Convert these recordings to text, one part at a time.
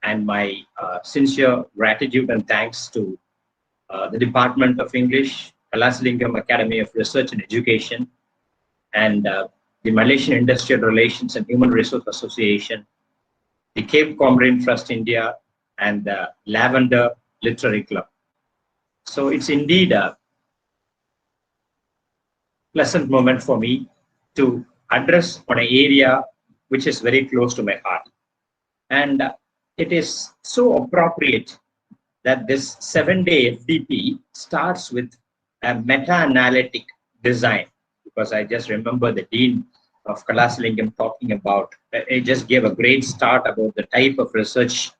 and my sincere gratitude and thanks to the Department of English, Kalasalingam Academy of Research and Education, and the Malaysian Industrial Relations and Human Resource Association, the Cape Comorin Trust India, and the Lavender Literary Club. So it's indeed a pleasant moment for me to address on an area which is very close to my heart. And it is so appropriate that this 7-day FDP starts with a meta-analytic design, because I just remember the Dean of Kalasalingam talking about, it just gave a great start about the type of research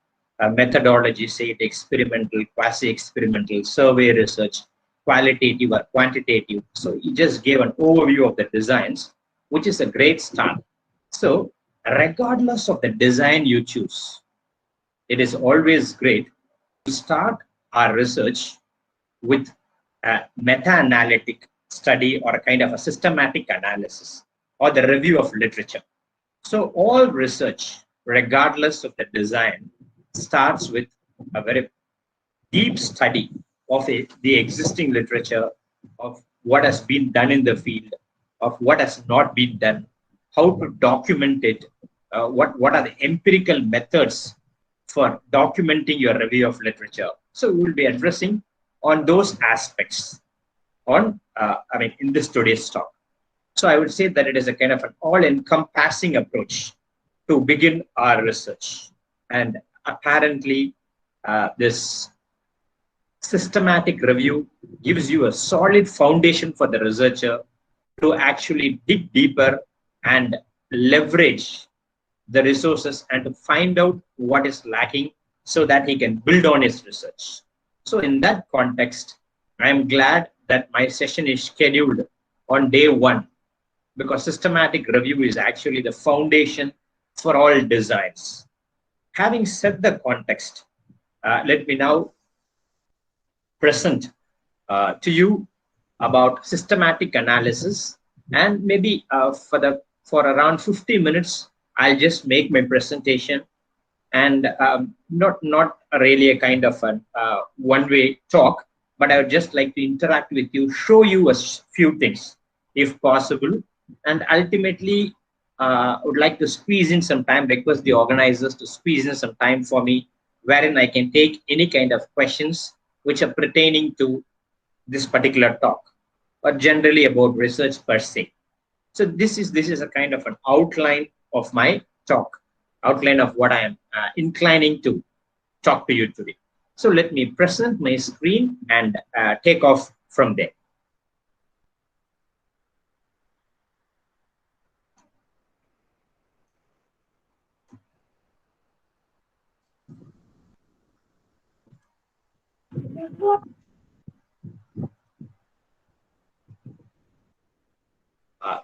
methodology, say it experimental, quasi-experimental, survey research, qualitative or quantitative. So he just gave an overview of the designs, which is a great start. So regardless of the design you choose, it is always great to start our research with a meta-analytic study or a kind of a systematic analysis or the review of literature. So all research, regardless of the design, starts with a very deep study of the existing literature, of what has been done in the field, of what has not been done, how to document it, what are the empirical methods for documenting your review of literature. So we will be addressing on those aspects in this today's talk. So I would say that it is a kind of an all-encompassing approach to begin our research. And apparently, this systematic review gives you a solid foundation for the researcher to actually dig deeper and leverage the resources and to find out what is lacking so that he can build on his research. So in that context, I am glad that my session is scheduled on day 1, because systematic review is actually the foundation for all designs. Having set the context, let me now present to you about systematic analysis, and maybe for around 50 minutes, I'll just make my presentation, and not really a kind of a one-way talk, but I would just like to interact with you, show you a few things, if possible, and ultimately, I would like to squeeze in some time, request the organizers to squeeze in some time for me, wherein I can take any kind of questions which are pertaining to this particular talk, or generally about research per se. So this is a kind of an outline of my talk, outline of what I am inclining to talk to you today. So let me present my screen and take off from there.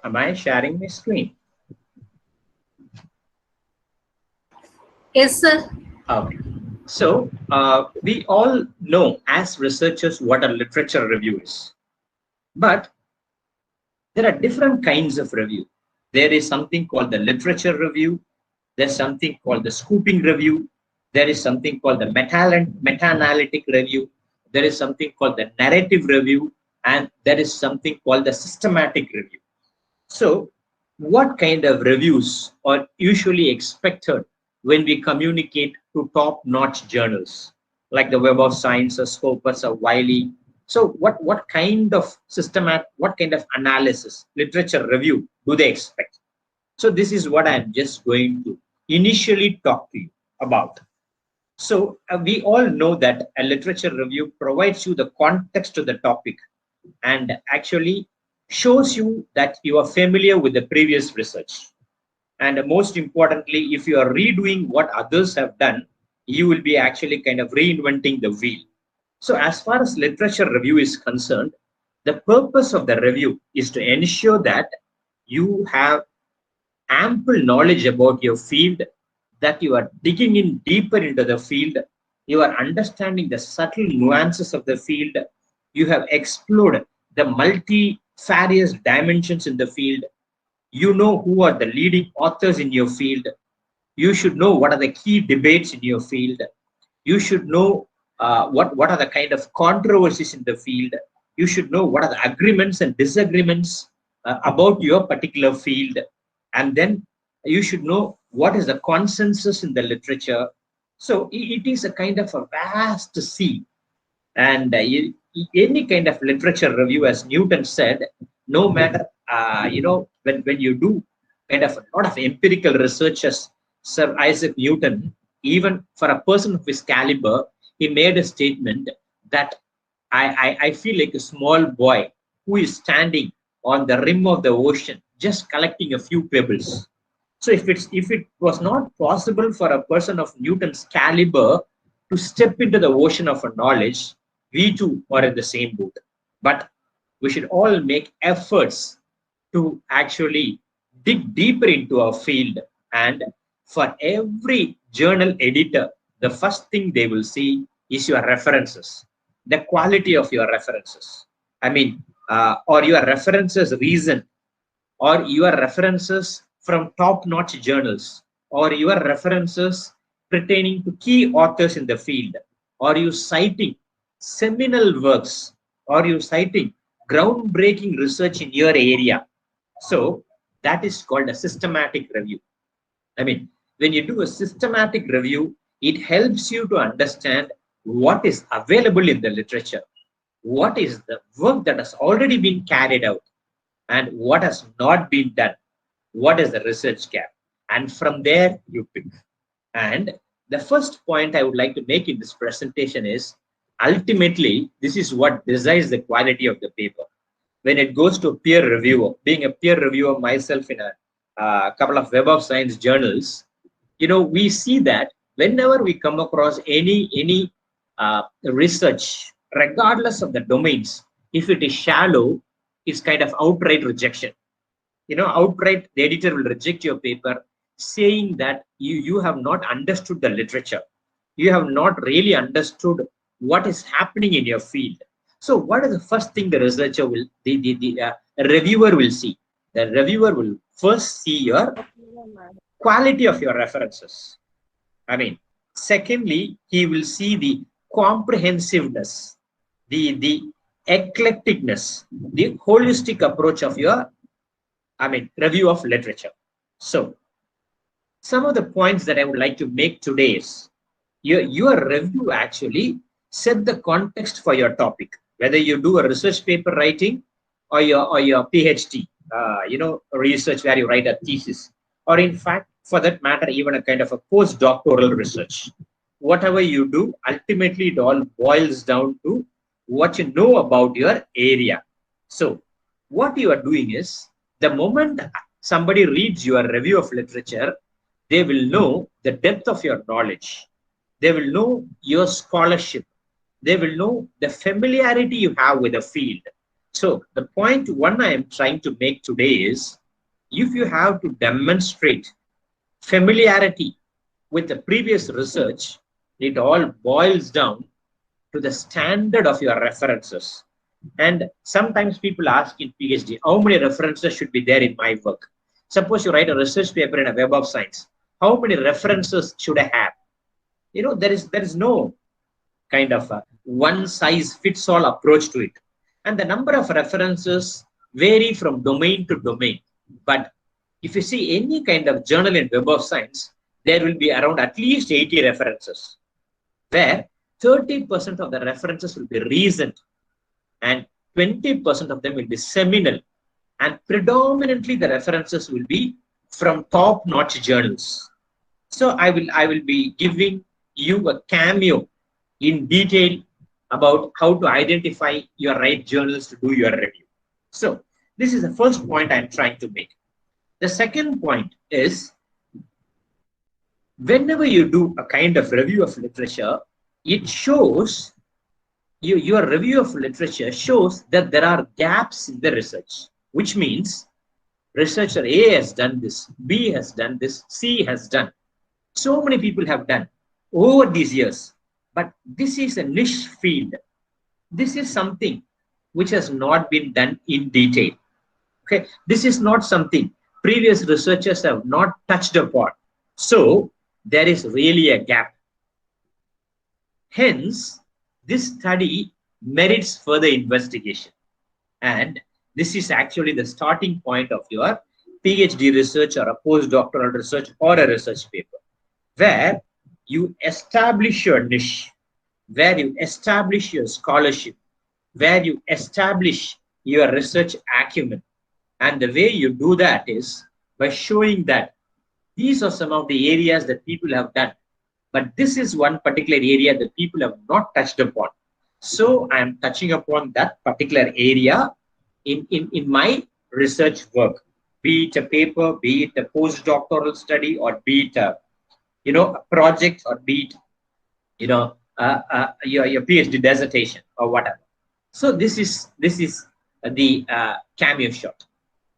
Am I sharing my screen? Yes, sir. Okay. So we all know as researchers what a literature review is. But there are different kinds of review. There is something called the literature review. There's something called the scooping review. There is something called the meta-analytic review. There is something called the narrative review. And there is something called the systematic review. So what kind of reviews are usually expected when we communicate to top-notch journals like the Web of Science or Scopus or Wiley? So what kind of what kind of analysis, literature review do they expect? So this is what I'm just going to initially talk to you about. So we all know that a literature review provides you the context to the topic and actually shows you that you are familiar with the previous research. And most importantly, if you are redoing what others have done, you will be actually kind of reinventing the wheel. So as far as literature review is concerned, the purpose of the review is to ensure that you have ample knowledge about your field, that you are digging in deeper into the field, you are understanding the subtle nuances of the field, you have explored the multifarious dimensions in the field, you know who are the leading authors in your field, You should know what are the key debates in your field. You should know what are the kind of controversies in the field. You should know what are the agreements and disagreements about your particular field. And then you should know what is the consensus in the literature. So it is a kind of a vast sea. And any kind of literature review, as Newton said, no matter, when you do kind of a lot of empirical researches, Sir Isaac Newton, even for a person of his caliber, he made a statement that I feel like a small boy who is standing on the rim of the ocean, just collecting a few pebbles. So if it was not possible for a person of Newton's caliber to step into the ocean of knowledge, we too are in the same boat. But we should all make efforts to actually dig deeper into our field. And for every journal editor, the first thing they will see is your references, the quality of your references. I mean, or your references reason, or your references from top-notch journals, or your references pertaining to key authors in the field, or you citing seminal works, or you citing groundbreaking research in your area. So that is called a systematic review. I mean, when you do a systematic review, it helps you to understand what is available in the literature, what is the work that has already been carried out, and what has not been done, what is the research gap, and from there you pick. And the first point I would like to make in this presentation is, ultimately, this is what decides the quality of the paper. When it goes to a peer reviewer, being a peer reviewer myself in a couple of Web of Science journals, we see that whenever we come across any research, regardless of the domains, if it is shallow, it's kind of outright rejection. Outright, the editor will reject your paper, saying that you have not understood the literature. You have not really understood what is happening in your field. So what is the first thing the researcher will, the reviewer will see? The reviewer will first see your quality of your references. I mean, secondly, he will see the comprehensiveness, the eclecticness, the holistic approach of your, review of literature. So some of the points that I would like to make today is, your review actually set the context for your topic, whether you do a research paper writing or your PhD, research where you write a thesis, or in fact, for that matter, even a kind of a postdoctoral research. Whatever you do, ultimately it all boils down to what you know about your area. So what you are doing is, the moment somebody reads your review of literature, they will know the depth of your knowledge. They will know your scholarship. They will know the familiarity you have with the field. So the point one I am trying to make today is, if you have to demonstrate familiarity with the previous research, it all boils down to the standard of your references. And sometimes people ask in PhD, how many references should be there in my work? Suppose you write a research paper in a Web of Science. How many references should I have? There is no kind of a one-size-fits-all approach to it. And the number of references vary from domain to domain. But if you see any kind of journal in Web of Science, there will be around at least 80 references, where 30% of the references will be recent and 20% of them will be seminal. And predominantly the references will be from top-notch journals. So I will be giving you a cameo in detail about how to identify your right journals to do your review. So this is the first point I'm trying to make. The second point is, whenever you do a kind of review of literature, it shows, your review of literature shows that there are gaps in the research, which means researcher A has done this, B has done this, C has done. So many people have done over these years. But this is a niche field. This is something which has not been done in detail. Okay, this is not something previous researchers have not touched upon. So there is really a gap. Hence, this study merits further investigation. And this is actually the starting point of your PhD research or a postdoctoral research or a research paper, where you establish your niche, where you establish your scholarship, where you establish your research acumen. And the way you do that is by showing that these are some of the areas that people have done, but this is one particular area that people have not touched upon. So I am touching upon that particular area in my research work, be it a paper, be it a postdoctoral study, or be it a project, or be it your PhD dissertation or whatever. So this is the cameo shot,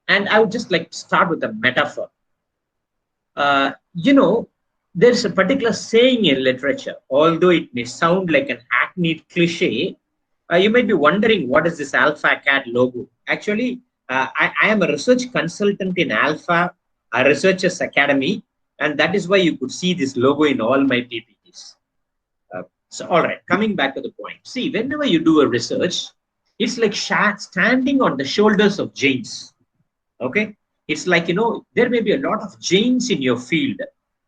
and I would just like to start with a metaphor. There's a particular saying in literature, although it may sound like an hackneyed cliche. You might be wondering, what is this Alpha Cat logo? Actually, I am a research consultant in Alpha, a Researchers Academy, and that is why you could see this logo in all my PPTs. So, all right, coming back to the point. See, whenever you do a research, it's like standing on the shoulders of giants. Okay? It's like, there may be a lot of giants in your field,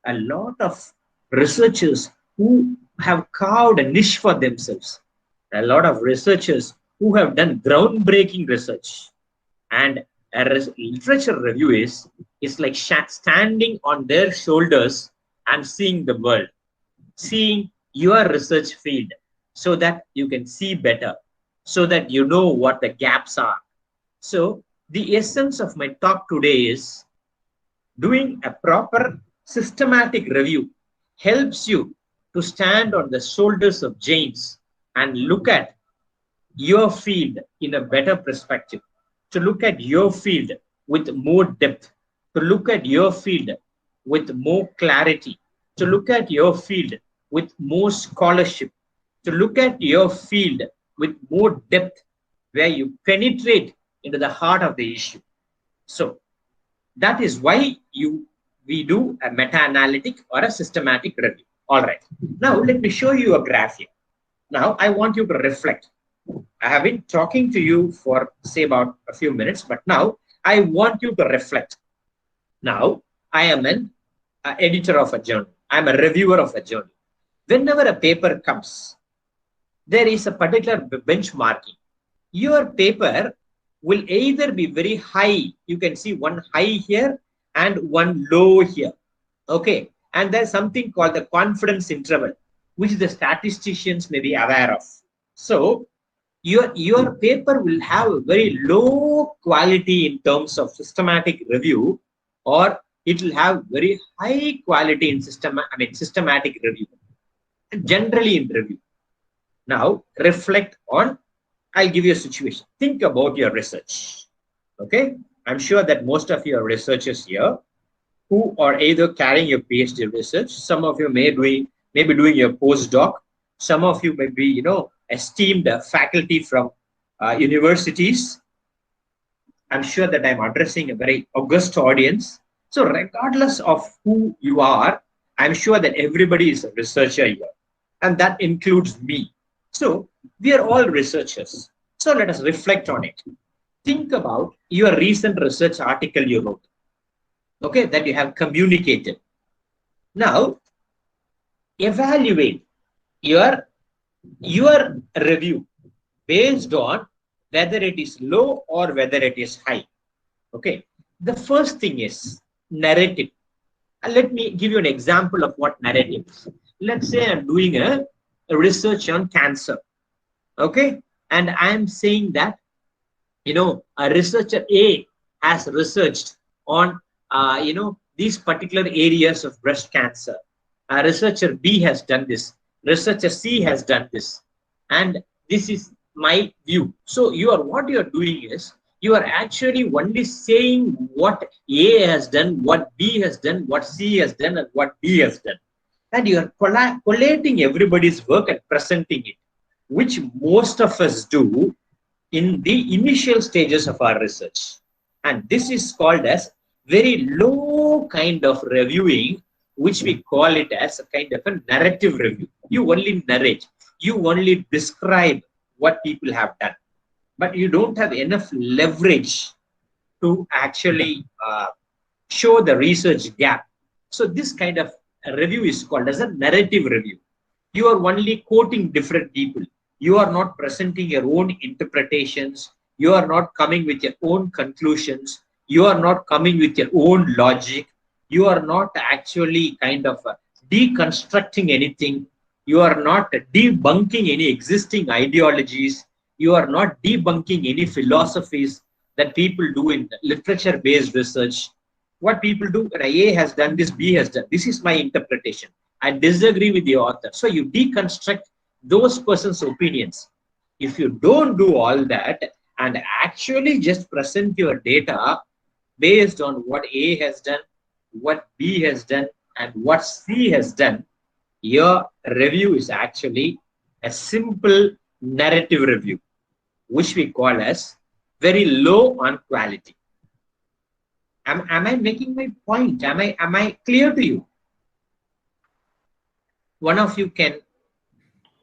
a lot of researchers who have carved a niche for themselves, a lot of researchers who have done groundbreaking research. And a literature review is like standing on their shoulders and seeing the world, seeing your research field, so that you can see better, so that you know what the gaps are. So the essence of my talk today is doing a proper systematic review helps you to stand on the shoulders of giants and look at your field in a better perspective, to look at your field with more depth, to look at your field with more clarity, to look at your field with more scholarship, to look at your field with more depth, where you penetrate into the heart of the issue. So that is why we do a meta-analytic or a systematic review. All right. Now let me show you a graph here. Now I want you to reflect. I have been talking to you for, say, about a few minutes, but now I want you to reflect. Now I am an editor of a journal. I'm a reviewer of a journal. Whenever a paper comes, there is a particular benchmarking. Your paper will either be very high. You can see one high here and one low here. Okay. And there's something called the confidence interval, which the statisticians may be aware of. So your paper will have a very low quality in terms of systematic review, or it will have very high quality in systematic review, generally in review. Now reflect on, I'll give you a situation. Think about your research. Okay. I'm sure that most of you are researchers here who are either carrying your PhD research. Some of you may be doing your postdoc. Some of you may be, esteemed faculty from universities. I'm sure that I'm addressing a very august audience. So regardless of who you are, I'm sure that everybody is a researcher here, and that includes me. So we are all researchers. So let us reflect on it. Think about your recent research article you wrote, okay, that you have communicated. Now, evaluate your review based on whether it is low or whether it is high. Okay. The first thing is narrative. Let me give you an example of what narrative is. Let's say I'm doing a research on cancer. Okay. And I'm saying that, a researcher A has researched on, these particular areas of breast cancer. A researcher B has done this. Researcher C has done this. And this is my view. So what you're doing is, you are actually only saying what A has done, what B has done, what C has done, and what D has done. And you are collating everybody's work and presenting it, which most of us do in the initial stages of our research. And this is called as very low kind of reviewing, which we call it as a kind of a narrative review. You only narrate, you only describe what people have done, but you don't have enough leverage to actually show the research gap. So this kind of review is called as a narrative review. You are only quoting different people. You are not presenting your own interpretations. You are not coming with your own conclusions. You are not coming with your own logic. You are not actually kind of deconstructing anything. You are not debunking any existing ideologies. You are not debunking any philosophies that people do in literature-based research. What people do, A has done this, B has done. This is my interpretation. I disagree with the author. So you deconstruct those persons' opinions. If you don't do all that and actually just present your data based on what A has done, what B has done, and what C has done, your review is actually a simple narrative review, which we call as very low on quality. Am I making my point? Am I clear to you? One of you can.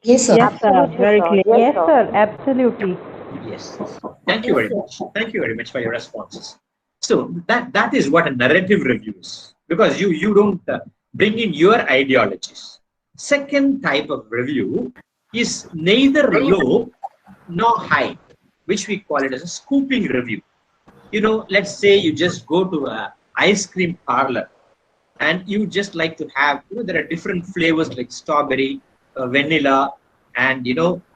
Yes, sir. Yes, sir. Very clear. Yes, sir. Absolutely. Yes. Thank you very much. Thank you very much for your responses. So that is what a narrative review is, because you don't bring in your ideologies. Second type of review is neither low nor high, which we call it as a scooping review. You know, let's say you just go to a ice cream parlor and you just like to have, there are different flavors like strawberry, vanilla, and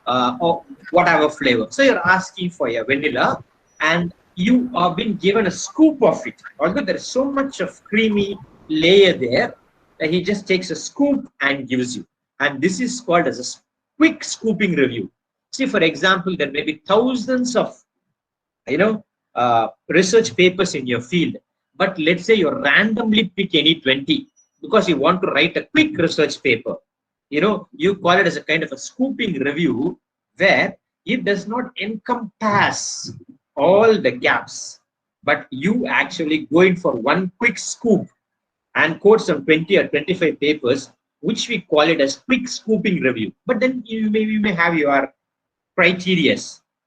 or whatever flavor. So you're asking for your vanilla and you are being given a scoop of it. Although there's so much of creamy layer there that he just takes a scoop and gives you. And this is called as a quick scooping review. See, for example, there may be thousands of research papers in your field, but let's say you randomly pick any 20 because you want to write a quick research paper. You call it as a kind of a scooping review, where it does not encompass all the gaps, but you actually go in for one quick scoop and quote some 20 or 25 papers, which we call it as quick scooping review. But then you may have your criteria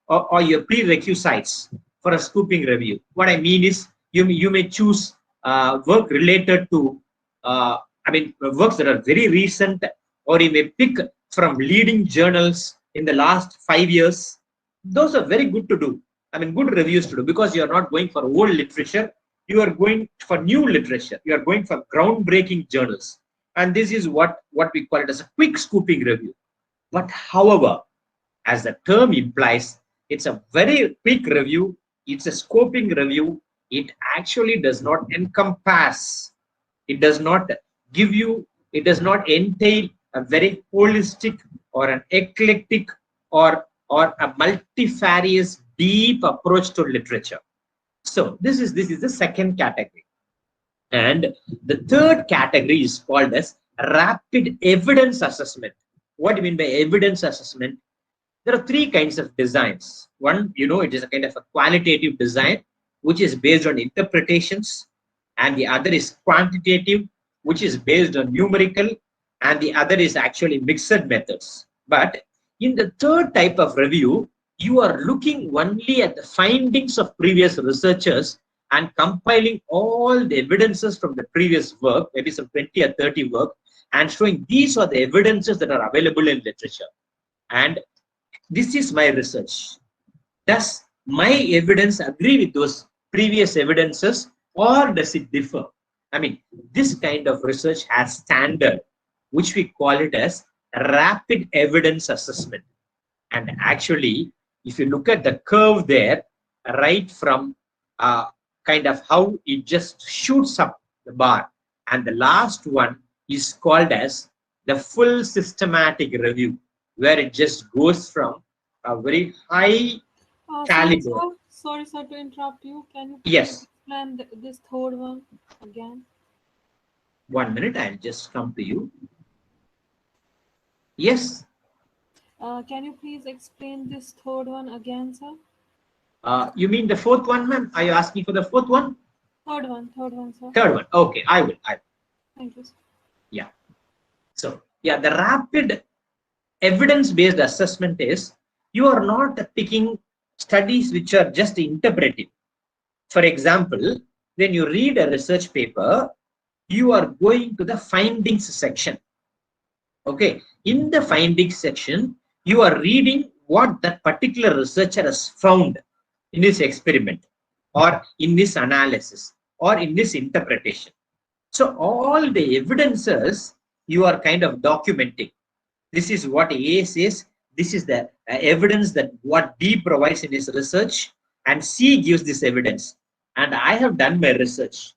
or your prerequisites for a scooping review. What I mean is you may choose work related to works that are very recent, or you may pick from leading journals in the last 5 years. Those are very good to do. Good reviews to do, because you are not going for old literature. You are going for new literature. You are going for groundbreaking journals. And this is what we call it as a quick scooping review. But however, as the term implies, it's a very quick review. It's a scoping review. It actually does not encompass. It does not give you, it does not entail a very holistic or an eclectic or a multifarious, deep approach to literature. So this is the second category. And the third category is called as rapid evidence assessment. What do you mean by evidence assessment? There are three kinds of designs. One, it is a kind of a qualitative design, which is based on interpretations, and the other is quantitative, which is based on numerical, and the other is actually mixed methods. But in the third type of review, you are looking only at the findings of previous researchers and compiling all the evidences from the previous work, maybe some 20 or 30 work, and showing these are the evidences that are available in literature. And this is my research. Does my evidence agree with those previous evidences, or does it differ? This kind of research has standard, which we call it as rapid evidence assessment. And actually, if you look at the curve there, right from kind of how it just shoots up the bar, and the last one is called as the full systematic review, where it just goes from a very high caliber. Sorry, sir, to interrupt you. Can you explain this third one again? 1 minute, I'll just come to you. Yes. Can you please explain this third one again, sir? You mean the fourth one, ma'am? Are you asking for the fourth one? Third one, sir. Third one. Okay, I will. Thank you, sir. Yeah. So, yeah, the rapid evidence-based assessment is you are not picking studies which are just interpretive. For example, when you read a research paper, you are going to the findings section. Okay, in the findings section, you are reading what that particular researcher has found in his experiment or in this analysis or in this interpretation. So all the evidences you are kind of documenting. This is what A says. This is the evidence that what B provides in his research, and C gives this evidence. And I have done my research.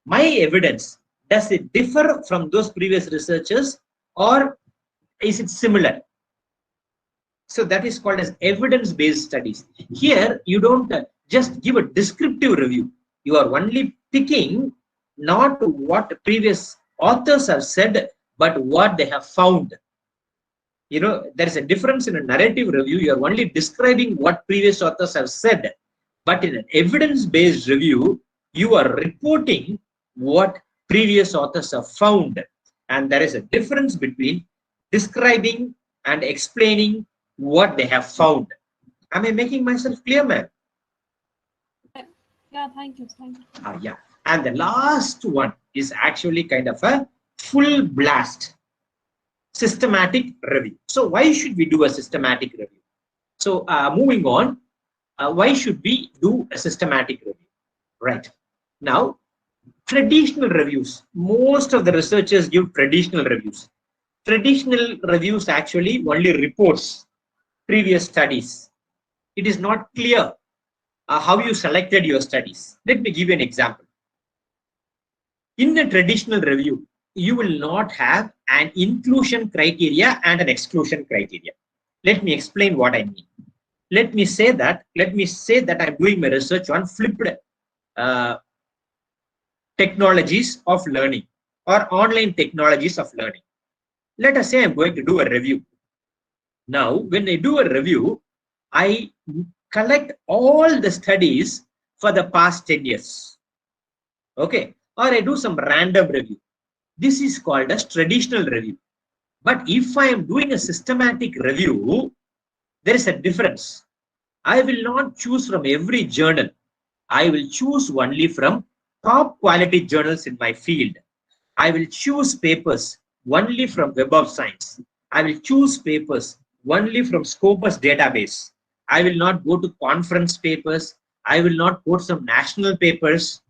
My evidence, does it differ from those previous researchers, or is it similar? So that is called as evidence-based studies. Here, you don't just give a descriptive review. You are only picking not what previous authors have said, but what they have found. You know, there is a difference in a narrative review. You are only describing what previous authors have said. But in an evidence-based review, you are reporting what previous authors have found. And there is a difference between describing and explaining what they have found. Am I making myself clear, ma'am? Yeah, thank you. Thank you. Yeah. And the last one is actually kind of a full blast systematic review. So why should we do a systematic review? So moving on, why should we do a systematic review? Right. Now, traditional reviews, most of the researchers give traditional reviews. Traditional reviews actually only reports previous studies. It is not clear how you selected your studies. Let me give you an example. In a traditional review, you will not have an inclusion criteria and an exclusion criteria. Let me explain what I mean. Let me say that I'm doing my research on flipped technologies of learning or online technologies of learning. Let us say I'm going to do a review. Now, when I do a review, I collect all the studies for the past 10 years. Okay, or I do some random review. This is called as traditional review. But if I am doing a systematic review, there is a difference. I will not choose from every journal. I will choose only from top quality journals in my field. I will choose papers only from Web of Science. I will choose papers only from Scopus database. I will not go to conference papers. I will not quote some national papers.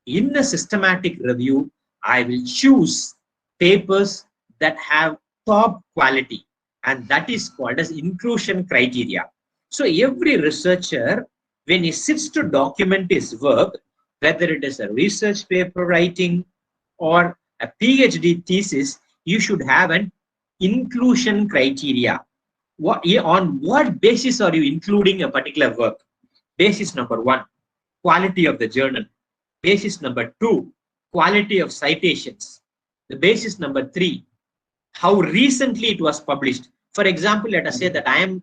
In a systematic review, I will choose papers that have top quality, and that is called as inclusion criteria. So every researcher, when he sits to document his work, whether it is a research paper writing or a PhD thesis, you should have an inclusion criteria. On what basis are you including a particular work? Basis number 1, quality of the journal. Basis number 2, quality of citations. The basis number 3, how recently it was published. For example, let us say that I am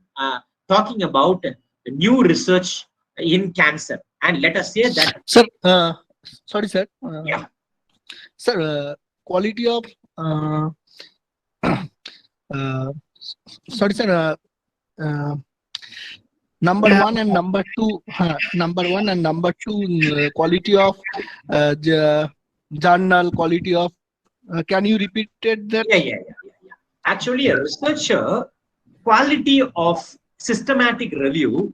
talking about new research in cancer, and let us say that. Sir, sorry, sir. Yeah. Sir, quality of. Sorry, sir. Number 1 and number 2. Number 1 and number 2. Quality of journal. Quality of. Can you repeat that? Yeah. Actually, a researcher, quality of systematic review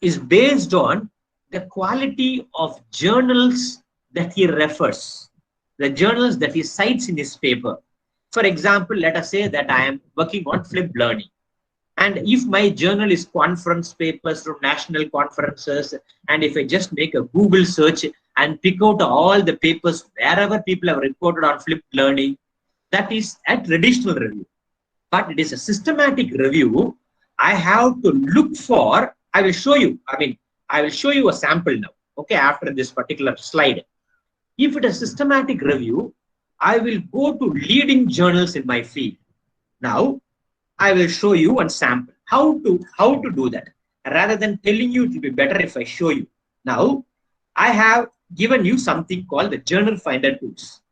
is based on the quality of journals that he refers, the journals that he cites in his paper. For example, let us say that I am working on flipped learning. And if my journal is conference papers from national conferences, and if I just make a Google search and pick out all the papers wherever people have reported on flipped learning, that is a traditional review. But it is a systematic review. I have to look for, I will show you, I will show you a sample now, okay, after this particular slide. If it is a systematic review, I will go to leading journals in my field. Now, I will show you one sample. How to do that? Rather than telling you, it will be better if I show you. Now, I have given you something called the journal finder tools.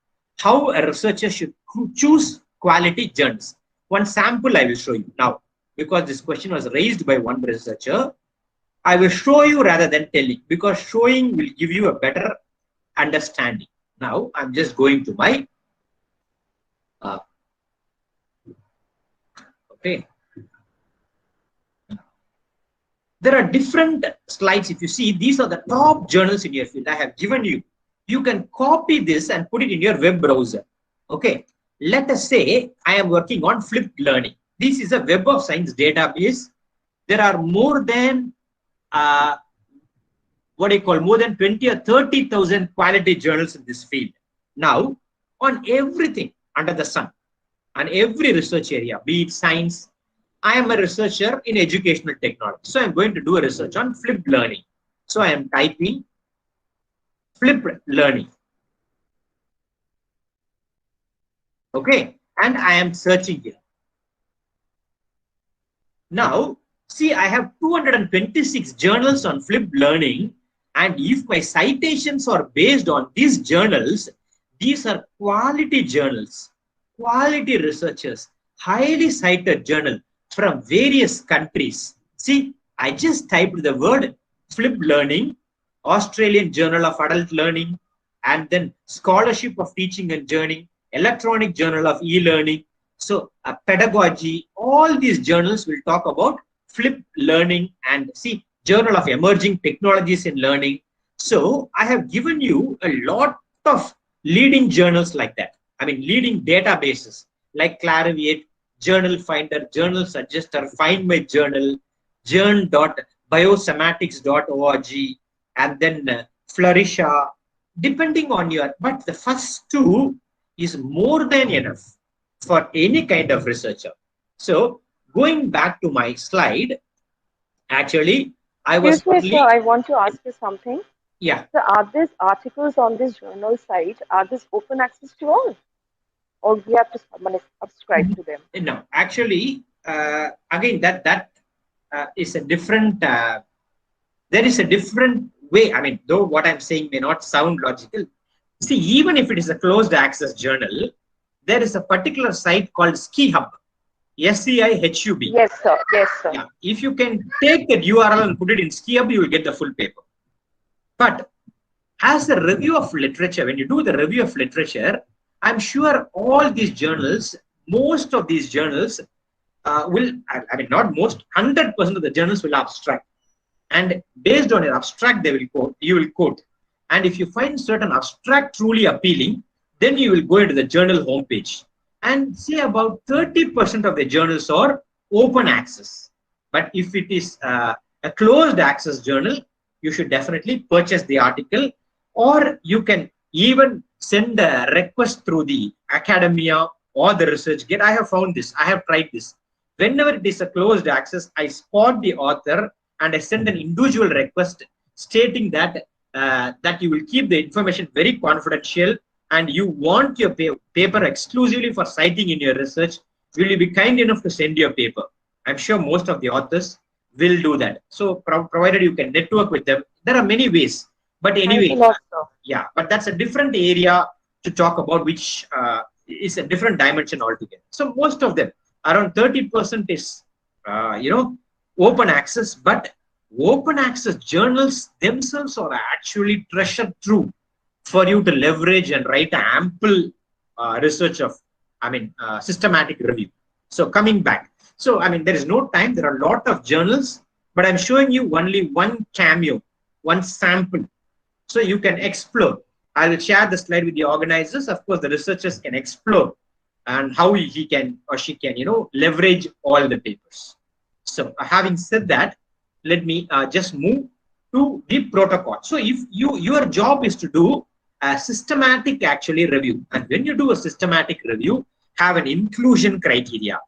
How a researcher should choose quality journals. One sample I will show you now, because this question was raised by one researcher. I will show you rather than telling, because showing will give you a better understanding. Now I'm just going to my okay. There are different slides. If you see, these are the top journals in your field. I have given you. You can copy this and put it in your web browser. Okay. Let us say I am working on flipped learning. This is a Web of Science database. There are more than more than 20 or 30,000 quality journals in this field. Now, on everything under the sun, on every research area, be it science, I am a researcher in educational technology. So I'm going to do a research on flipped learning. So I am typing flipped learning. Okay, and I am searching here. Now, see, I have 226 journals on flipped learning, and if my citations are based on these journals, these are quality journals, quality researchers, highly cited journal from various countries. See, I just typed the word flipped learning, Australian Journal of Adult Learning, and then Scholarship of Teaching and Learning, Electronic Journal of E-Learning. So pedagogy, all these journals will talk about flipped learning, and see, Journal of Emerging Technologies in Learning. So I have given you a lot of leading journals like that. I mean, leading databases like Clariviate, Journal Finder, Journal Suggester, Find My Journal, journ.biosematics.org, and then Flourisha, depending on your, but the first two is more than enough for any kind of researcher. So going back to my slide, actually, I was Excuse me, sir, I want to ask you something. Yeah. So are these articles on this journal site, are these open access to all? Or we have to subscribe to them? No, actually, again, that is a different, there is a different way. I mean, though what I'm saying may not sound logical. See, even if it is a closed access journal, there is a particular site called SciHub, SCIHUB. Yes, sir. Yes, sir. Yeah. If you can take that URL and put it in SciHub, you will get the full paper. But as a review of literature, when you do the review of literature, I'm sure all these journals, most of these journals will, I mean, not most, 100% of the journals will abstract. And based on your abstract, they will quote, you will quote. And if you find certain abstract truly appealing, then you will go into the journal homepage. And say about 30% of the journals are open access. But if it is a closed access journal, you should definitely purchase the article, or you can even send a request through the academia or the ResearchGate. I have found this. I have tried this. Whenever it is a closed access, I spot the author and I send an individual request stating that that you will keep the information very confidential and you want your paper exclusively for citing in your research. Will you be kind enough to send your paper? I'm sure most of the authors will do that. So provided you can network with them, there are many ways. But anyway, yeah, but that's a different area to talk about, which is a different dimension altogether. So most of them, around 30% is, open access, but open access journals themselves are actually treasured trove for you to leverage and write ample research of, systematic review. So coming back. So, there is no time. There are a lot of journals, but I'm showing you only one cameo, one sample. So you can explore. I will share the slide with the organizers. Of course, the researchers can explore and how he can or she can, leverage all the papers. So having said that, let me just move to the protocol. So if your job is to do a systematic review, and when you do a systematic review, have an inclusion criteria,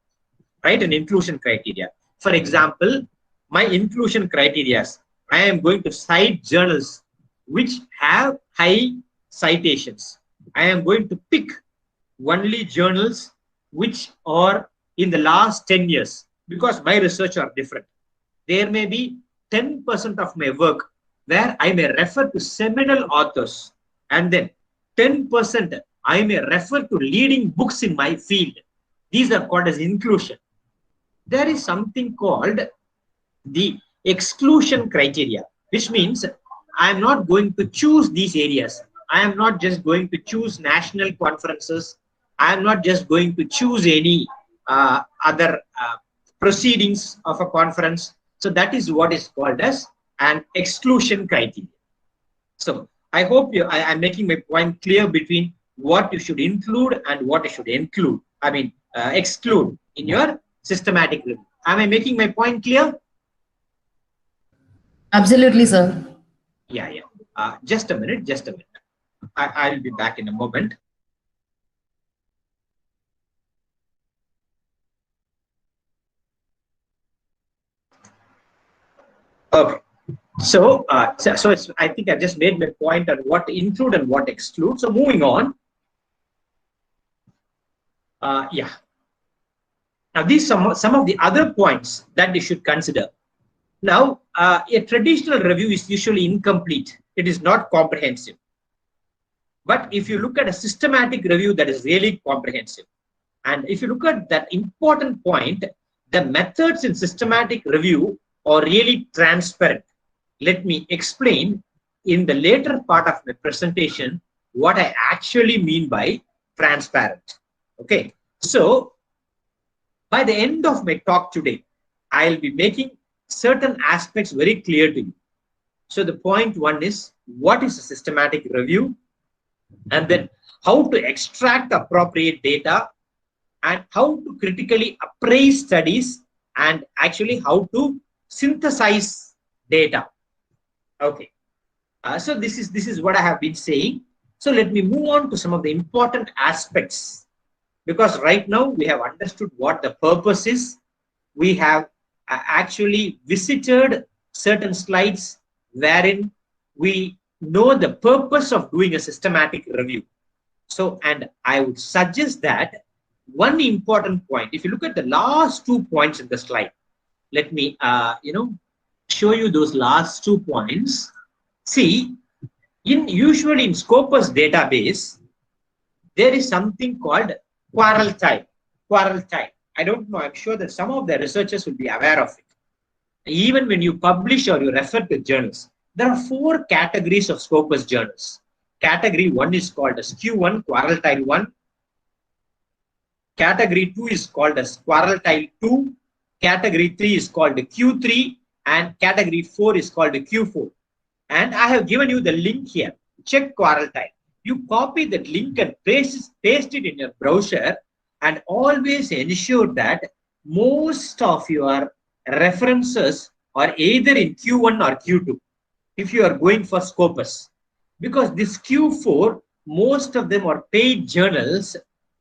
right? An inclusion criteria. For example, my inclusion criteria, I am going to cite journals which have high citations. I am going to pick only journals which are in the last 10 years, because my research are different. There may be 10% of my work where I may refer to seminal authors, and then 10% I may refer to leading books in my field. These are called as inclusion. There is something called the exclusion criteria, which means I am not going to choose these areas. I am not just going to choose national conferences. I am not just going to choose any other proceedings of a conference. So that is what is called as an exclusion criteria. So I hope I'm making my point clear between what you should include and what you should exclude in your systematic review. Am I making my point clear? Absolutely, sir. Yeah. Just a minute. I'll be back in a moment. Okay. So I think I just made my point on what to include and what to exclude. So moving on. Now these are some of the other points that you should consider. Now, a traditional review is usually incomplete. It is not comprehensive. But if you look at a systematic review, that is really comprehensive. And if you look at that important point, the methods in systematic review are really transparent. Let me explain in the later part of my presentation what I actually mean by transparent. Okay, so by the end of my talk today, I'll be making certain aspects very clear to you. So the point one is, what is a systematic review? And then how to extract appropriate data, and how to critically appraise studies, and actually how to synthesize data. Okay, so this is what I have been saying. So let me move on to some of the important aspects, because right now we have understood what the purpose is. We have actually visited certain slides wherein we know the purpose of doing a systematic review. So, and I would suggest that one important point, if you look at the last 2 points in the slide, let me show you those last 2 points. See, usually in Scopus database, there is something called quarrel type. I don't know, I'm sure that some of the researchers will be aware of it. Even when you publish or you refer to journals, there are 4 categories of Scopus journals. Category 1 is called as Q1, quarrel type 1. Category 2 is called as quarrel type 2. Category 3 is called Q3, and category 4 is called Q4. And I have given you the link here. Check quarrel type. You copy that link and paste it in your browser, and always ensure that most of your references are either in Q1 or Q2 if you are going for Scopus. Because this Q4, most of them are paid journals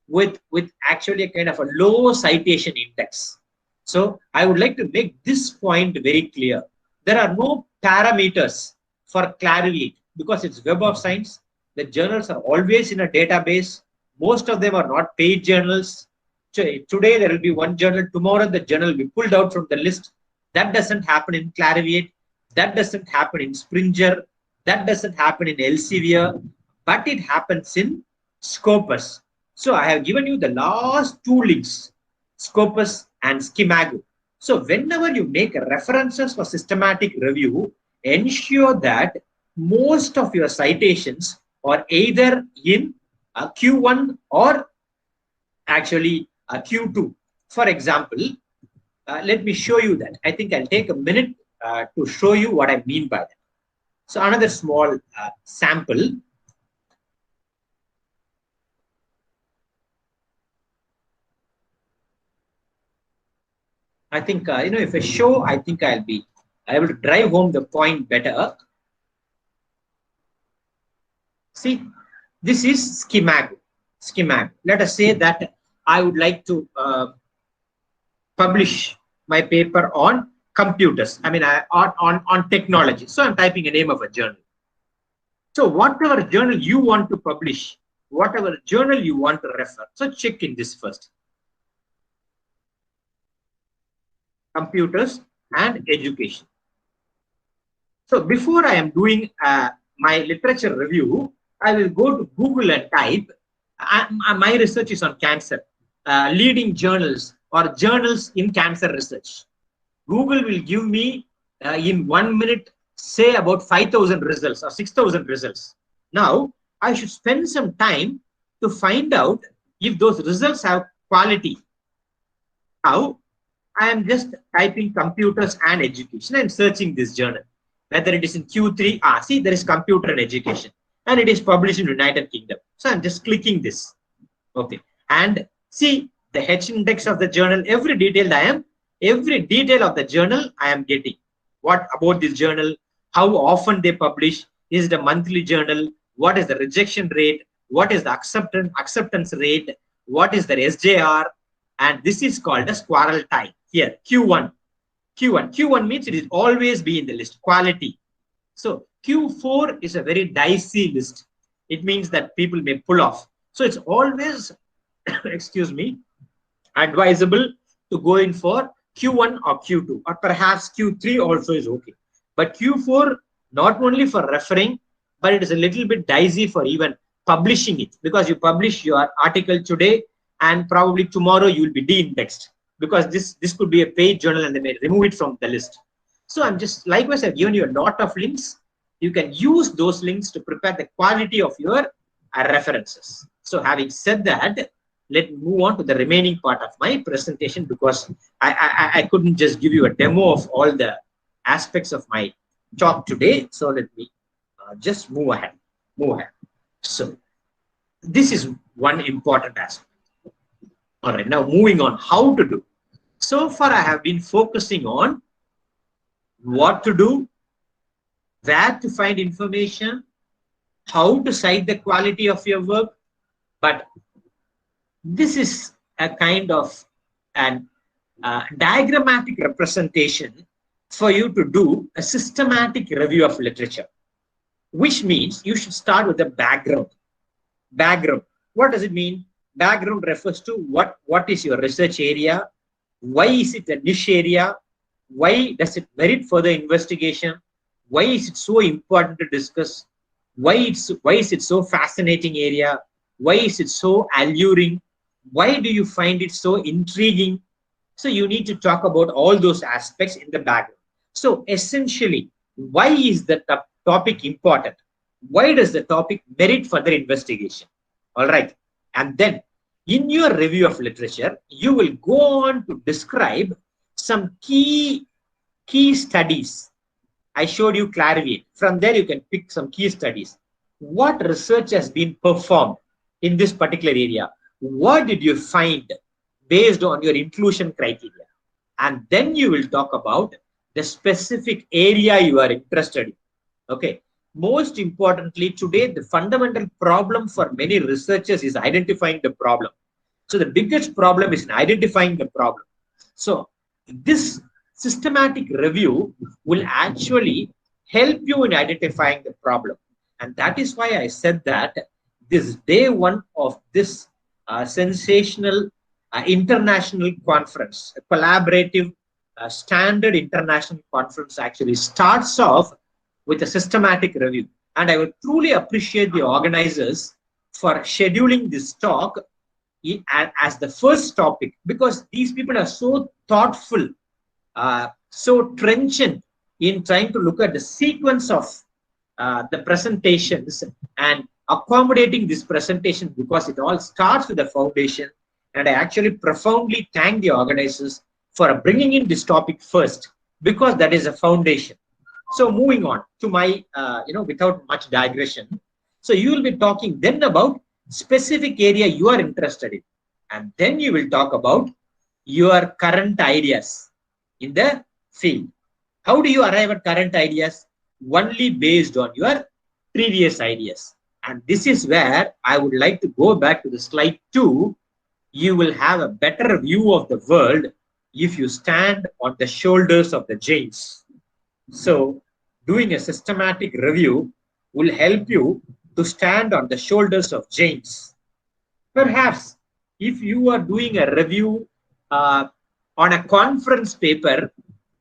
with actually a kind of a low citation index. So I would like to make this point very clear. There are no parameters for Clarivate because it's Web of Science. The journals are always in a database. Most of them are not paid journals. So today there will be one journal. Tomorrow the journal will be pulled out from the list. That doesn't happen in Clarivate. That doesn't happen in Springer. That doesn't happen in Elsevier. But it happens in Scopus. So I have given you the last 2 links, Scopus and Scimago. So whenever you make references for systematic review, ensure that most of your citations are either in Q1 or actually Q2. For example, let me show you that. I think I'll take a minute to show you what I mean by that. So another small sample. I think, if I show, I think I'll be able to drive home the point better. See, this is Scimago. Let us say that I would like to publish my paper on computers. On technology. So I'm typing a name of a journal. So whatever journal you want to publish, whatever journal you want to refer. So check in this first. Computers and education. So before I am doing my literature review, I will go to Google and type My research is on cancer, leading journals or journals in cancer research. Google will give me in 1 minute, say about 5,000 results or 6,000 results. Now, I should spend some time to find out if those results have quality. Now, I am just typing computers and education and searching this journal. Whether it is in Q3, see, there is computer and education, and it is published in United Kingdom. So I'm just clicking this. Okay, and see the H index of the journal, every detail of the journal I am getting. What about this journal? How often they publish? Is it a monthly journal? What is the rejection rate? What is the acceptance rate? What is the SJR? And this is called as quarrel time. Here, Q1 means it will always be in the list, quality. So Q4 is a very dicey list. It means that people may pull off. So it's always, excuse me, advisable to go in for Q1 or Q2, or perhaps Q3 also is okay. But Q4, not only for referring, but it is a little bit dicey for even publishing it, because you publish your article today and probably tomorrow you will be de-indexed, because this could be a paid journal and they may remove it from the list. So I'm just, likewise, I've given you a lot of links. You can use those links to prepare the quality of your references. So having said that, let me move on to the remaining part of my presentation, because I couldn't just give you a demo of all the aspects of my talk today. So let me just move ahead. So this is one important aspect. All right, now moving on, how to do. So far, I have been focusing on what to do, where to find information, how to cite the quality of your work. But this is a kind of an diagrammatic representation for you to do a systematic review of literature, which means you should start with the background. Background. What does it mean? Background refers to what is your research area, why is it a niche area, why does it merit further investigation, why is it so important to discuss, why is it so fascinating area, why is it so alluring, why do you find it so intriguing. So you need to talk about all those aspects in the background. So essentially, why is the topic important? Why does the topic merit further investigation? All right. And then in your review of literature, you will go on to describe some key studies. I showed you Clariviate. From there, you can pick some key studies. What research has been performed in this particular area? What did you find based on your inclusion criteria? And then you will talk about the specific area you are interested in. Okay. Most importantly, today, the fundamental problem for many researchers is identifying the problem. So the biggest problem is in identifying the problem. So this systematic review will actually help you in identifying the problem. And that is why I said that this day one of this sensational international conference, a collaborative standard international conference, actually starts off with a systematic review. And I would truly appreciate the organizers for scheduling this talk as the first topic, because these people are so thoughtful, so trenchant in trying to look at the sequence of the presentations and accommodating this presentation, because it all starts with the foundation. And I actually profoundly thank the organizers for bringing in this topic first, because that is a foundation. So moving on to my, without much digression. So you will be talking then about specific area you are interested in. And then you will talk about your current ideas in the field. How do you arrive at current ideas? Only based on your previous ideas. And this is where I would like to go back to the slide 2. You will have a better view of the world if you stand on the shoulders of the giants. So doing a systematic review will help you to stand on the shoulders of giants. Perhaps if you are doing a review on a conference paper,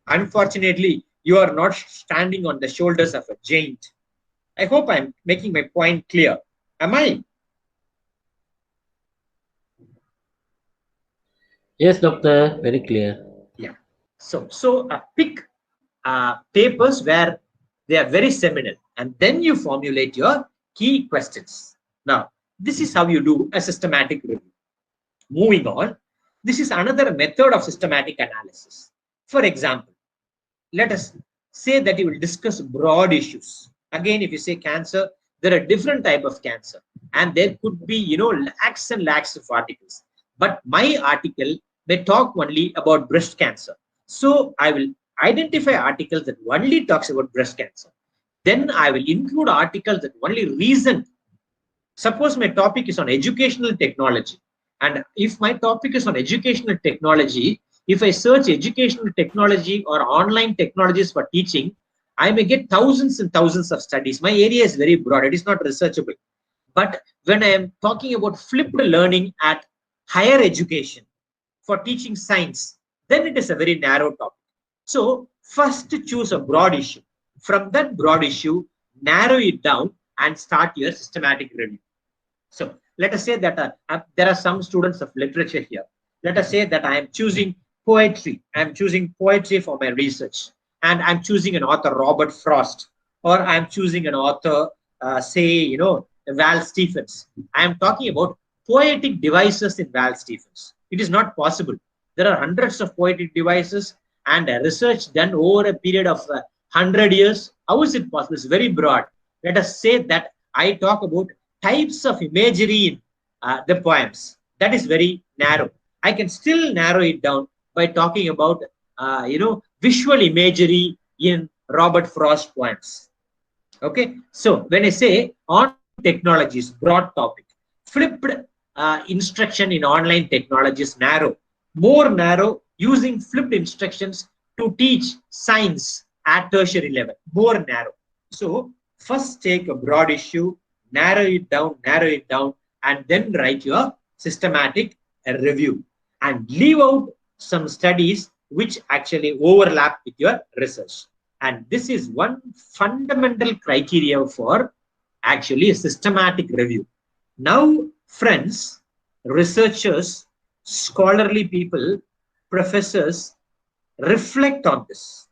unfortunately, you are not standing on the shoulders of a giant. I hope I'm making my point clear. Am I? Yes, doctor. Very clear. Yeah. So pick papers where they are very seminal, and then you formulate your key questions. Now, this is how you do a systematic review. Moving on, this is another method of systematic analysis. For example, let us say that you will discuss broad issues. Again, if you say cancer, there are different type of cancer, and there could be, lakhs and lakhs of articles. But my article may talk only about breast cancer. So I will identify articles that only talks about breast cancer. Then I will include articles that only reason. Suppose my topic is on educational technology. And if my topic is on educational technology, if I search educational technology or online technologies for teaching, I may get thousands and thousands of studies. My area is very broad. It is not researchable. But when I am talking about flipped learning at higher education for teaching science, then it is a very narrow topic. So first choose a broad issue. From that broad issue, narrow it down and start your systematic review. So let us say that there are some students of literature here. Let us say that I am choosing poetry. I am choosing poetry for my research. And I'm choosing an author, Robert Frost, or I'm choosing an author, Val Stephens. I am talking about poetic devices in Val Stephens. It is not possible. There are hundreds of poetic devices and research done over a period of 100 years. How is it possible? It's very broad. Let us say that I talk about types of imagery in the poems. That is very narrow. I can still narrow it down by talking about, visual imagery in Robert Frost poems. Okay. So when I say on technologies, broad topic, flipped instruction in online technologies, narrow, more narrow, using flipped instructions to teach science at tertiary level, more narrow. So first take a broad issue, narrow it down, and then write your systematic review and leave out some studies which actually overlap with your research. And this is one fundamental criteria for actually a systematic review. Now, friends, researchers, scholarly people, professors, reflect on this.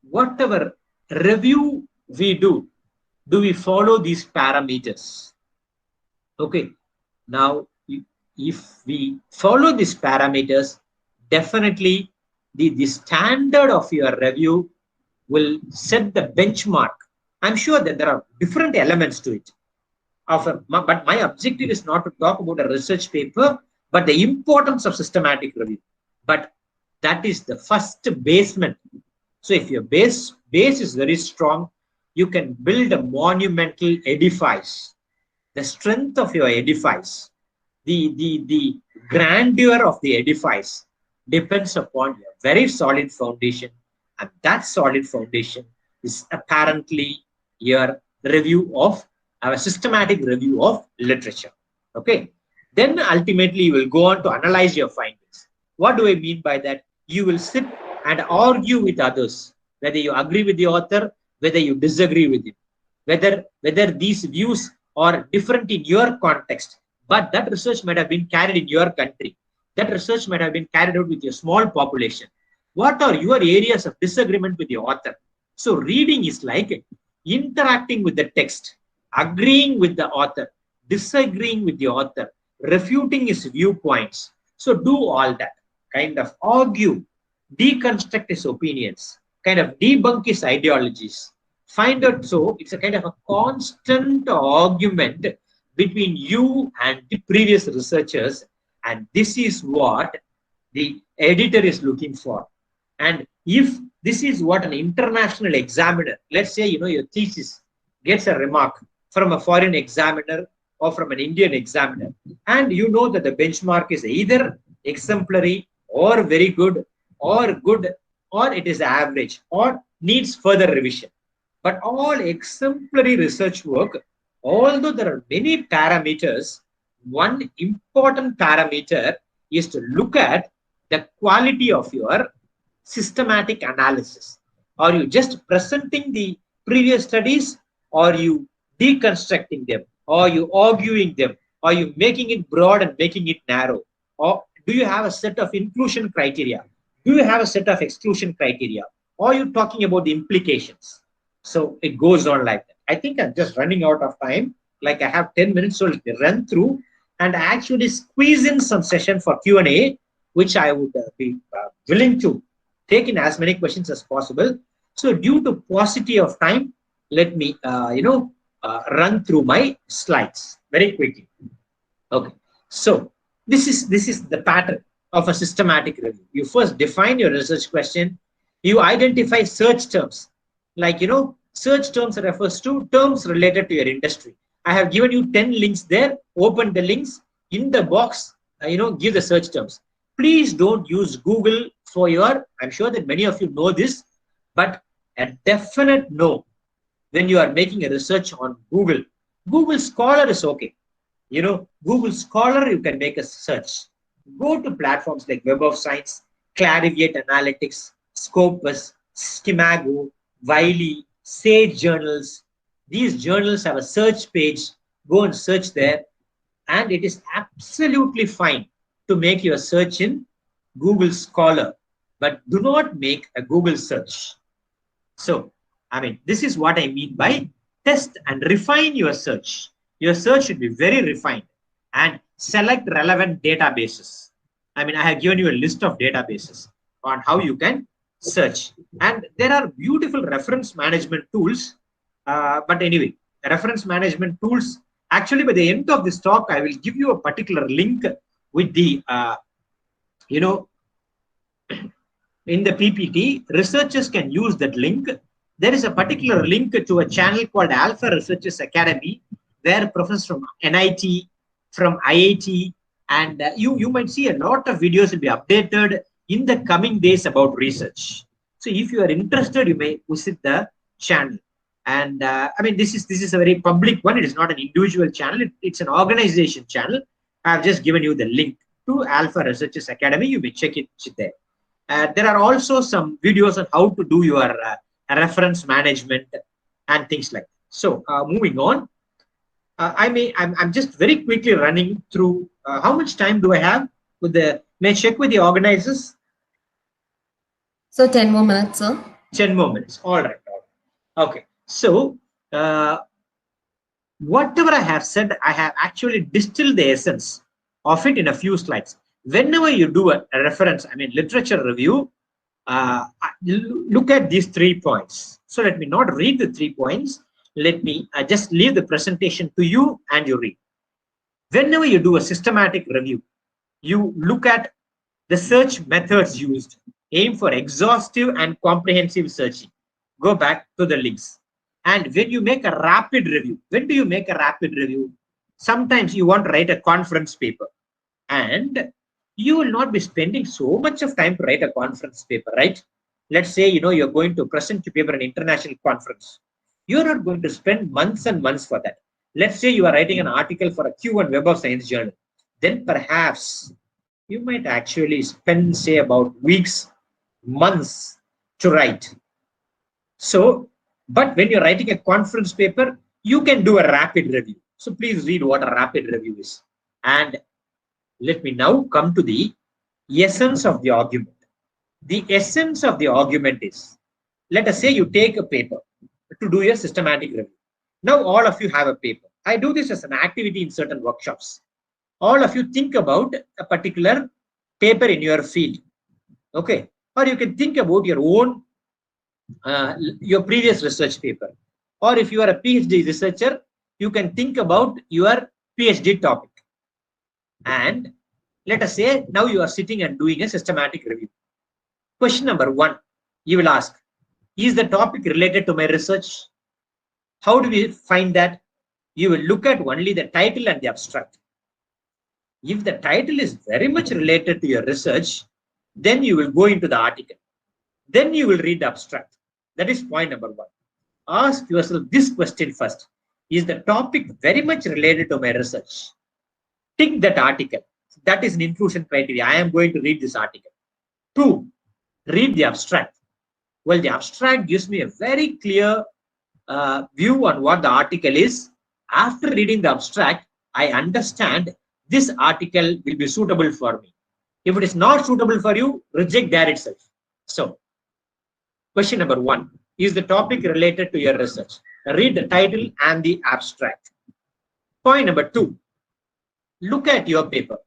Whatever review we do we follow these parameters? Okay. Now, if we follow these parameters, definitely the standard of your review will set the benchmark. I'm sure that there are different elements to it. But my objective is not to talk about a research paper, but the importance of systematic review. But that is the first basement. So if your base is very strong, you can build a monumental edifice. The strength of your edifice, the grandeur of the edifice depends upon your very solid foundation. And that solid foundation is apparently your review of a systematic review of literature. Okay. Then ultimately you will go on to analyze your findings. What do I mean by that? You will sit and argue with others, whether you agree with the author, whether you disagree with him, whether these views are different in your context, but that research might have been carried in your country. That research might have been carried out with your small population. What are your areas of disagreement with the author? So reading is like interacting with the text, agreeing with the author, disagreeing with the author, refuting his viewpoints. So do all that, kind of argue, deconstruct his opinions, kind of debunk his ideologies, find out. So it's a kind of a constant argument between you and the previous researchers, and this is what the editor is looking for. And if this is what an international examiner, let's say, your thesis gets a remark from a foreign examiner or from an Indian examiner, and you know that the benchmark is either exemplary or very good, or it is average, or needs further revision. But all exemplary research work, although there are many parameters, one important parameter is to look at the quality of your systematic analysis. Are you just presenting the previous studies? Are you deconstructing them? Are you arguing them? Are you making it broad and making it narrow? Or do you have a set of inclusion criteria? Do you have a set of exclusion criteria? Or are you talking about the implications? So it goes on like that. I think I'm just running out of time. Like I have 10 minutes, so let me run through and actually squeeze in some session for Q&A, which I would be willing to take in as many questions as possible. So due to paucity of time, let me, run through my slides very quickly. Okay, so this is the pattern of a systematic review. You first define your research question. You identify search terms. Like, search terms refers to terms related to your industry. I have given you 10 links there. Open the links in the box, give the search terms. Please don't use Google for your, I'm sure that many of you know this, but a definite no when you are making a research on Google. Google Scholar is okay. Google Scholar, you can make a search. Go to platforms like Web of Science, Clarivate Analytics, Scopus, Schemago, Wiley, Sage Journals. These journals have a search page. Go and search there. And it is absolutely fine to make your search in Google Scholar, but do not make a Google search. So, this is what I mean by test and refine your search. Your search should be very refined and select relevant databases. I have given you a list of databases on how you can search. And there are beautiful reference management tools. But anyway, reference management tools, actually by the end of this talk, I will give you a particular link with the, in the PPT, researchers can use that link. There is a particular link to a channel called Alpha Researchers Academy, where professors from NIT, from IIT, and you might see a lot of videos will be updated in the coming days about research. So if you are interested, you may visit the channel. And this is a very public one. It is not an individual channel. It's an organization channel. I have just given you the link to Alpha Researchers Academy. You may check it there. There are also some videos on how to do your reference management and things like that. So moving on, I'm just very quickly running through. How much time do I have? May I check with the organizers? So 10 more minutes, sir. 10 more minutes. All right. Okay. So whatever I have said, I have actually distilled the essence of it in a few slides. Whenever you do a reference, literature review, look at these 3 points. So let me not read the 3 points. Let me just leave the presentation to you and you read. Whenever you do a systematic review, you look at the search methods used. Aim for exhaustive and comprehensive searching. Go back to the links. And when you make a rapid review, when do you make a rapid review? Sometimes you want to write a conference paper. And you will not be spending so much of time to write a conference paper, right? Let's say, you're going to present your paper at an international conference. You're not going to spend months and months for that. Let's say you are writing an article for a Q1 Web of Science journal. Then perhaps you might actually spend, say, about weeks, months to write. So, but when you're writing a conference paper, you can do a rapid review. So please read what a rapid review is. And let me now come to the essence of the argument. The essence of the argument is, let us say you take a paper to do a systematic review. Now all of you have a paper. I do this as an activity in certain workshops. All of you think about a particular paper in your field. Okay. Or you can think about your own, your previous research paper. Or if you are a PhD researcher, you can think about your PhD topic. And let us say now you are sitting and doing a systematic review. Question number 1, you will ask, is the topic related to my research? How do we find that? You will look at only the title and the abstract. If the title is very much related to your research, then you will go into the article. Then you will read the abstract. That is point number 1. Ask yourself this question first. Is the topic very much related to my research? Tick that article. That is an inclusion criteria. I am going to read this article. 2, read the abstract. Well, the abstract gives me a very clear view on what the article is. After reading the abstract, I understand this article will be suitable for me. If it is not suitable for you, reject there itself. So, question number 1. Is the topic related to your research? Read the title and the abstract. Point number 2. Look at your paper.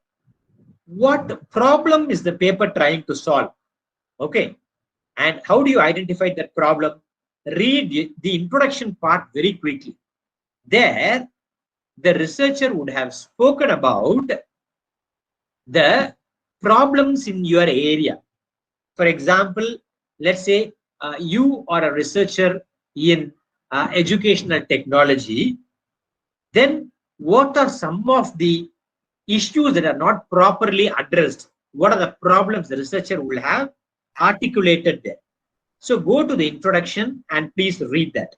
What problem is the paper trying to solve? Okay. And how do you identify that problem? Read the introduction part very quickly. There, the researcher would have spoken about the problems in your area. For example, let's say you are a researcher in educational technology. Then what are some of the issues that are not properly addressed? What are the problems the researcher will have articulated there? So go to the introduction and please read that.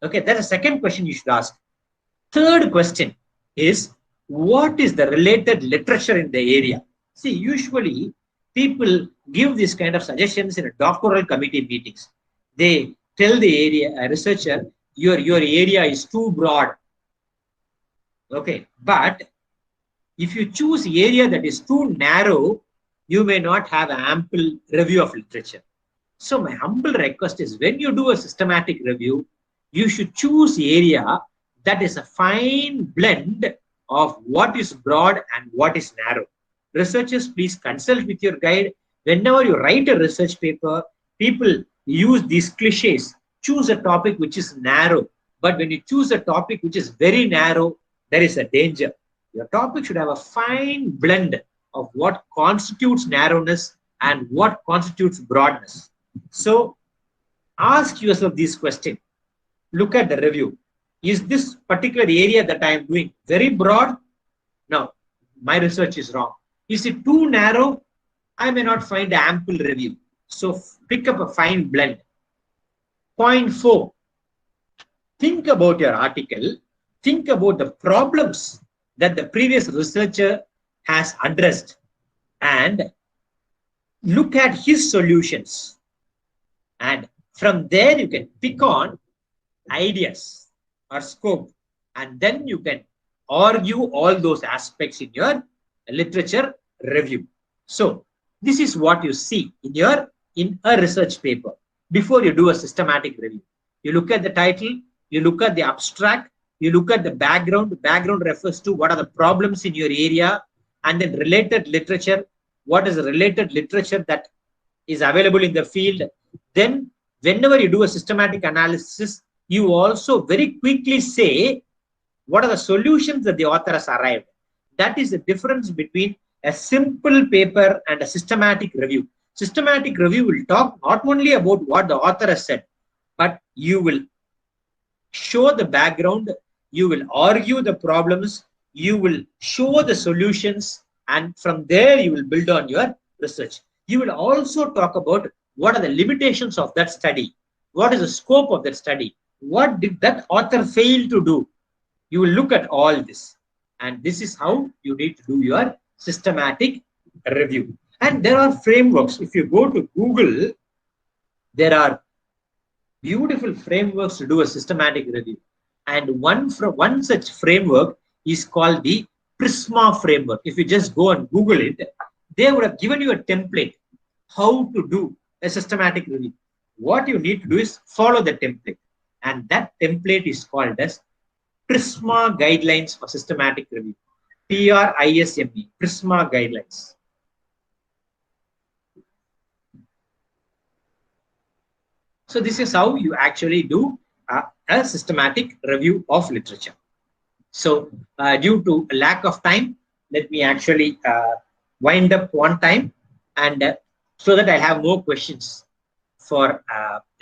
Okay, that's the second question you should ask. Third question is, what is the related literature in the area? See, usually people give this kind of suggestions in a doctoral committee meetings. They tell the area researcher, your area is too broad. Okay, but if you choose area that is too narrow, you may not have an ample review of literature. So my humble request is, when you do a systematic review, you should choose area that is a fine blend of what is broad and what is narrow. Researchers, please consult with your guide. Whenever you write a research paper, people use these cliches. Choose a topic which is narrow. But when you choose a topic which is very narrow, there is a danger. Your topic should have a fine blend of what constitutes narrowness and what constitutes broadness. So ask yourself this question. Look at the review. Is this particular area that I am doing very broad? No, my research is wrong. Is it too narrow? I may not find ample review. So pick up a fine blend. Point 4. Think about your article. Think about the problems that the previous researcher has addressed and look at his solutions. And from there, you can pick on ideas or scope, and then you can argue all those aspects in your literature review. So this is what you see in a research paper before you do a systematic review. You look at the title, you look at the abstract, you look at the background. The background refers to what are the problems in your area, and then related literature. What is the related literature that is available in the field? Then whenever you do a systematic analysis, you also very quickly say what are the solutions that the author has arrived. That is the difference between a simple paper and a systematic review. Systematic review will talk not only about what the author has said, but you will show the background, you will argue the problems, you will show the solutions, and from there you will build on your research. You will also talk about what are the limitations of that study, what is the scope of that study, what did that author fail to do. You will look at all this, and this is how you need to do your systematic review. And there are frameworks. If you go to Google, there are beautiful frameworks to do a systematic review. And one such framework is called the Prisma Framework. If you just go and Google it, they would have given you a template how to do a systematic review. What you need to do is follow the template. And that template is called as Prisma Guidelines for Systematic Review. PRISME, Prisma Guidelines. So this is how you actually do a systematic review of literature. So due to a lack of time, let me actually wind up one time, and so that I have more questions for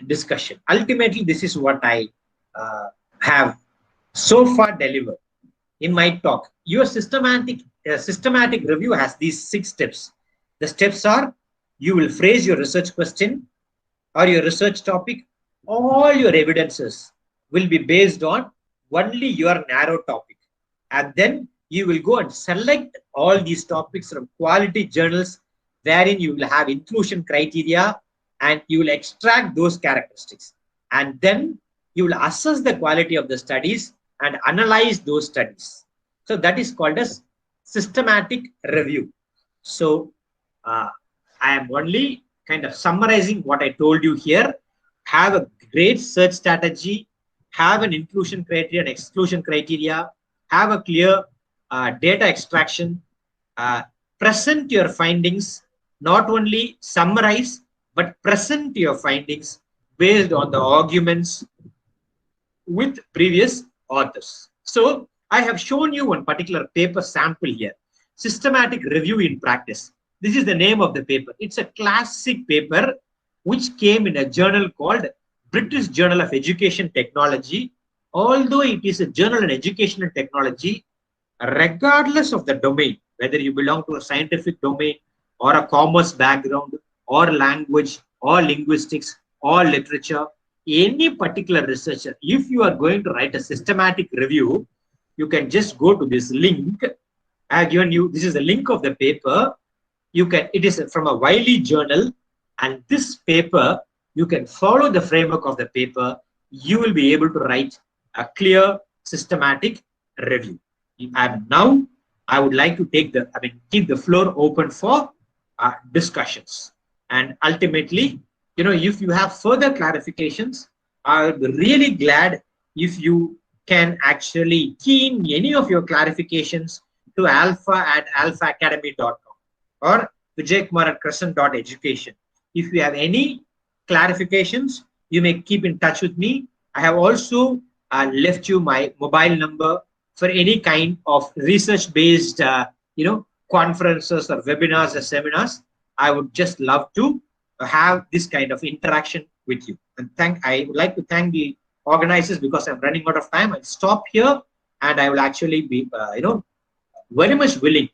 discussion. Ultimately, this is what I have so far delivered in my talk. Your systematic review has these 6 steps. The steps are: you will phrase your research question or your research topic. All your evidences will be based on only your narrow topic. And then you will go and select all these topics from quality journals wherein you will have inclusion criteria, and you will extract those characteristics. And then you will assess the quality of the studies and analyze those studies. So that is called as systematic review. So I am only kind of summarizing what I told you here. Have a great search strategy, have an inclusion criteria and exclusion criteria, have a clear data extraction, present your findings, not only summarize, but present your findings based on the arguments with previous authors. So I have shown you one particular paper sample here, Systematic Review in Practice. This is the name of the paper. It's a classic paper which came in a journal called British Journal of Education Technology. Although it is a journal in education and technology, regardless of the domain, whether you belong to a scientific domain or a commerce background or language or linguistics or literature, any particular researcher, if you are going to write a systematic review, you can just go to this link. I have given you, this is the link of the paper. You can, it is from a Wiley journal, and this paper, you can follow the framework of the paper. You will be able to write a clear systematic review. And now I would like to keep the floor open for discussions. And ultimately, if you have further clarifications, I would be really glad if you can actually key in any of your clarifications to alpha@alphaacademy.com or vijaykumar@crescent.education. If you have any clarifications, you may keep in touch with me. I have also left you my mobile number for any kind of research-based, conferences or webinars or seminars. I would just love to have this kind of interaction with you. And I would like to thank the organizers, because I'm running out of time. I'll stop here, and I will actually be, very much willing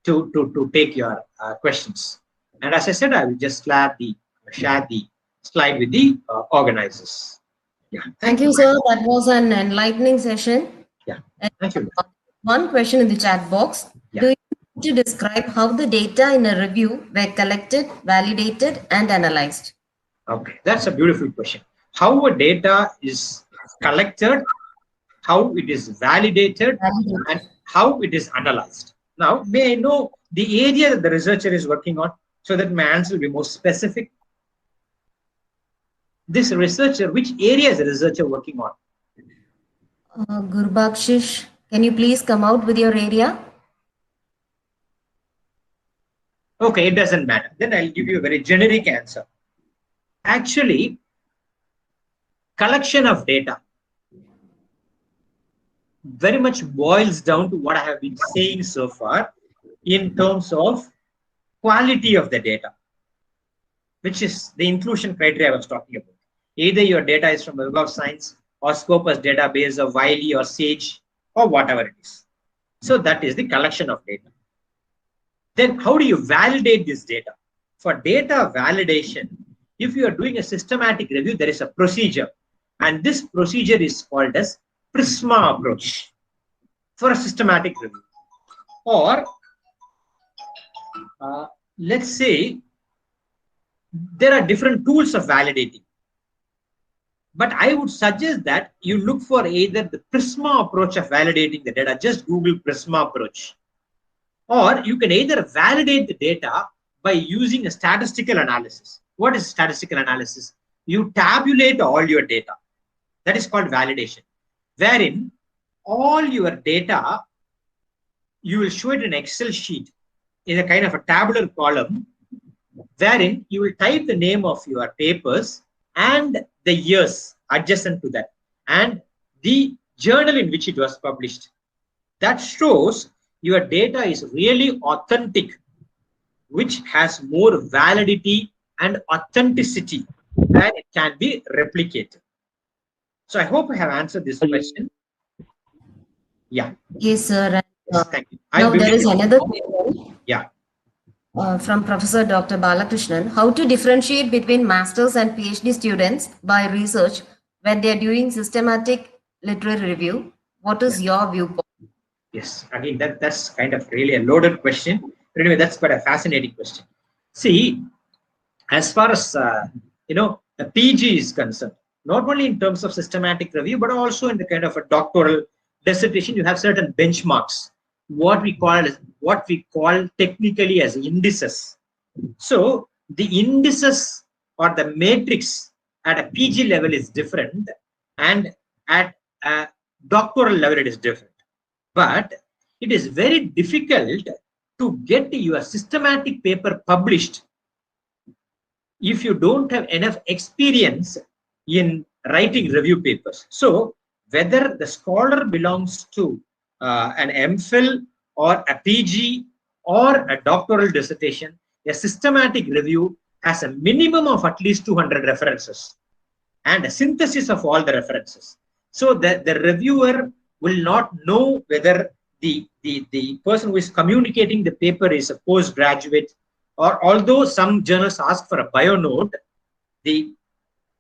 to take your questions. And as I said, I will just share the slide with the organizers. Yeah. Thank you, sir. That was an enlightening session. Yeah. Thank you. One question in the chat box. Yeah. Do you want to describe how the data in a review were collected, validated, and analyzed? Okay, that's a beautiful question. How a data is collected, how it is validated, and how it is analyzed. Now, may I know the area that the researcher is working on, so that my answer will be more specific? This researcher, which area is the researcher working on? Gurbakshish, can you please come out with your area? Okay, it doesn't matter. Then I'll give you a very generic answer. Actually, collection of data very much boils down to what I have been saying so far in terms of quality of the data, which is the inclusion criteria I was talking about. Either your data is from Web of Science or Scopus database or Wiley or Sage or whatever it is. So that is the collection of data. Then how do you validate this data? For data validation, if you are doing a systematic review, there is a procedure. And this procedure is called as Prisma approach for a systematic review. Or let's say there are different tools of validating. But I would suggest that you look for either the Prisma approach of validating the data, just Google Prisma approach. Or you can either validate the data by using a statistical analysis. What is statistical analysis? You tabulate all your data. That is called validation, wherein all your data, you will show it in an Excel sheet in a kind of a tabular column, wherein you will type the name of your papers and the years adjacent to that, and the journal in which it was published. That shows your data is really authentic, which has more validity and authenticity, and it can be replicated. So I hope I have answered this question. Yeah. Yes, sir. Yes, thank you. Now there is another question. Yeah. From Professor Dr. Balakrishnan, how to differentiate between masters and PhD students by research when they are doing systematic literary review? What is your viewpoint? Yes, again, that's kind of really a loaded question. But anyway, that's quite a fascinating question. See, as far as the PG is concerned, not only in terms of systematic review, but also in the kind of a doctoral dissertation, you have certain benchmarks. What we call technically as indices. So the indices or the matrix at a PG level is different, and at a doctoral level it is different. But it is very difficult to get your systematic paper published if you don't have enough experience in writing review papers. So whether the scholar belongs to an MPhil or a PG or a doctoral dissertation, a systematic review has a minimum of at least 200 references and a synthesis of all the references. So the reviewer will not know whether the person who is communicating the paper is a postgraduate, or although some journals ask for a bio note, the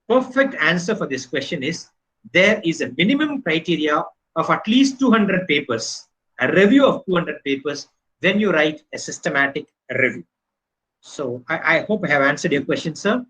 perfect answer for this question is there is a minimum criteria of at least 200 papers, a review of 200 papers when you write a systematic review. So I hope I have answered your question, sir.